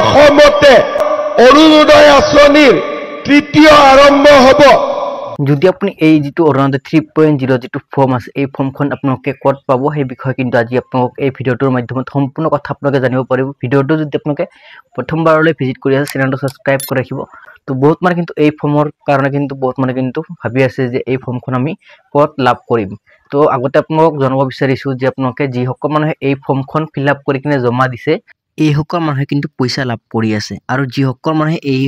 অসমতে অৰুণোদয় আঁচনিৰ তৃতীয় আৰম্ভ হ'ব। যদি আপুনি এই যেটো অৰুণোদয় 3.0 যেটো ফৰ্ম আছে এই ফৰ্মখন আপোনালোকে ক'ত পাব সেই বিষয়ে কিন্তু আজি আপোনালোক এই ভিডিওটোৰ মাধ্যমত সম্পূৰ্ণ কথা আপোনালোকে জানিব পাৰিব। ভিডিওটো যদি আপোনালোকে প্ৰথমবাৰলৈ ভিজিট কৰি আছে চেনেলটো সাবস্ক্ৰাইব কৰি ৰাখিব। তো বহুত মানে কিন্তু এই ফৰ্মৰ কাৰণে কিন্তু বহুত মানে কিন্তু ভাবি আছে যে এই ফৰ্মখন আমি ক'ত লাভ কৰিম। তো আগতে আপোনালোকক জনাব বিচাৰিছো যে আপোনালোকে যি সকল মানুহে এই ফৰ্মখন ফিল আপ কৰি কিনে জমা দিছে এই সকল মানুহে কিন্তু পইচা লাভ কৰি আছে আৰু যি সকল মানুহে এই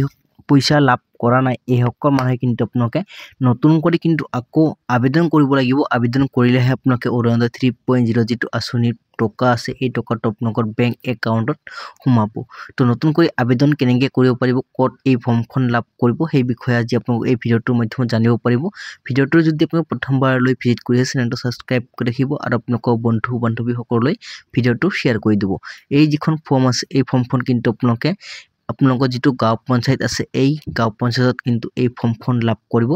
পইচা লাভ কৰা নাই এই সকল মানুহে কিন্তু আপোনালোকে নতুন কৰি কিন্তু আকৌ আবেদন কৰিব লাগিব। আবেদন কৰিলেহে আপোনালোকে অৰুণোদয় 3.0 যেটো আঁচনিৰ টকা আছে এই টকাটো আপোনালোকৰ বেংক একাউণ্টত সোমাব। তো নতুন কৰি আবেদন কেনেকৈ কৰিব পাৰিব ক'ত এই ফৰ্মখন লাভ কৰিব সেই বিষয়ে আজি আপোনালোক এই ভিডিওটোৰ মাধ্যমত জানিব পাৰিব। ভিডিওটো যদি আপুনি প্ৰথমবাৰলৈ ভিজিট কৰি আছে চেনেলটো সাবস্ক্ৰাইব কৰি ৰাখিব আৰু আপোনালোকৰ বন্ধু বান্ধৱীসকললৈ ভিডিওটো শ্বেয়াৰ কৰি দিব। এই যিখন ফৰ্ম আছে এই ফৰ্মখন কিন্তু আপোনালোকৰ যেটো গাঁও পঞ্চায়ত আছে এই গাঁও পঞ্চায়তত কিন্তু এই ফৰ্মখন লাভ কৰিব।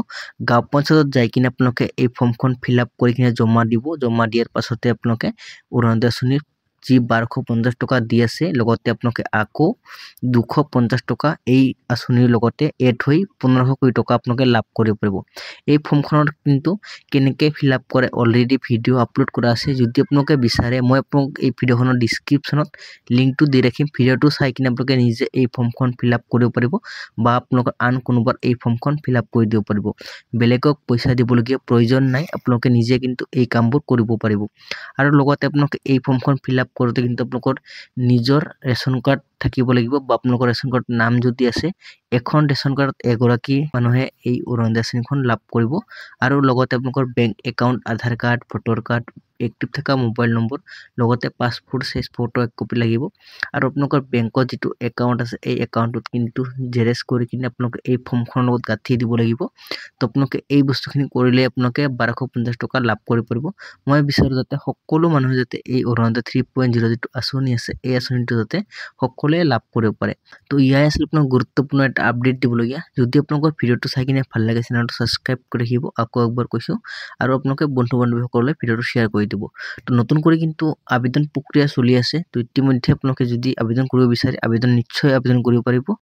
গাঁও পঞ্চায়তত যাই কিনে আপোনালোকে এই ফৰ্মখন ফিল আপ কৰি কিনে জমা দিব। জমা দিয়াৰ পাছতে আপোনালোকে অৰুণোদয় আঁচনিৰ যি 1250 টকা দি আছে লগতে আপোনালোকে আকৌ 250 টকা এই আঁচনিৰ লগতে এড হৈ 1500 টকা আপোনালোকে লাভ কৰিব পাৰিব। এই ফৰ্মখনত কিন্তু কেনেকৈ ফিল আপ কৰে অলৰেডি ভিডিও আপলোড কৰা আছে। যদি আপোনালোকে বিচাৰে মই আপোনালোক এই ভিডিওখনৰ ডেসক্ৰিপচনত লিংকটো দি ৰাখিম। ভিডিওটো চাই কিনে আপোনালোকে নিজে এই ফৰ্মখন ফিল আপ কৰিব পাৰিব বা আপোনালোকৰ আন কোনোবাৰ এই ফৰ্মখন ফিল আপ কৰি দিব পাৰিব। বেলেগক পইচা দিবলগীয়া প্ৰয়োজন নাই। আপোনালোকে নিজে কিন্তু এই কামবোৰ কৰিব পাৰিব। আৰু লগতে আপোনালোকে এই ফৰ্মখন ফিল আপ কৰোঁতে কিন্তু আপোনালোকৰ নিজৰ ৰেচন কাৰ্ড থাকিব লাগিব বা আপোনালোকৰ ৰেচন কাৰ্ড নাম যদি আছে এখন ৰেচন কাৰ্ডত এগৰাকী মানুহে এই অৰুণোদয় আঁচনিখন লাভ কৰিব। আৰু লগতে আপোনালোকৰ বেংক একাউণ্ট আধাৰ কাৰ্ড ভোটাৰ কাৰ্ড এক্টিভ থকা মোবাইল নম্বৰ লগতে পাছপোৰ্ট সাইজ ফটো এক কপি লাগিব। আৰু আপোনালোকৰ বেংকত যেটো একাউণ্ট আছে এই একাউণ্টত কিন্তু জেৰেক্স কৰি কিনে আপোনালোকে এই ফৰ্মখনৰ লগত গাঁঠি দিব লাগিব। তো আপোনালোকে এই বস্তুখিনি কৰিলে আপোনালোকে 1250 টকা লাভ কৰিব পাৰিব। মই বিচাৰো যাতে সকলো মানুহে যাতে এই অৰুণোদয় 3.0 যেটো আঁচনি আছে এই আঁচনিটো যাতে সকলোৱে লাভ কৰিব পাৰে। তো ইয়াই আছিল আপোনাৰ গুৰুত্বপূৰ্ণ এটা আপডেট দিবলগীয়া। যদি আপোনালোকৰ ভিডিওটো চাই কিনে ভাল লাগে চেনেলটো সাবস্ক্ৰাইব কৰি ৰাখিব আকৌ একবাৰ কৈছো আৰু আপোনালোকে বন্ধু বান্ধৱীসকললৈ ভিডিওটো শ্বেয়াৰ কৰি দিব। তো নতুন কৰি কিন্তু আবেদন প্ৰক্ৰিয়া চলি আছে। তো ইতিমধ্যে আপোনালোকে যদি আবেদন কৰিব বিচাৰে আবেদন নিশ্চয় আবেদন কৰিব পাৰিব।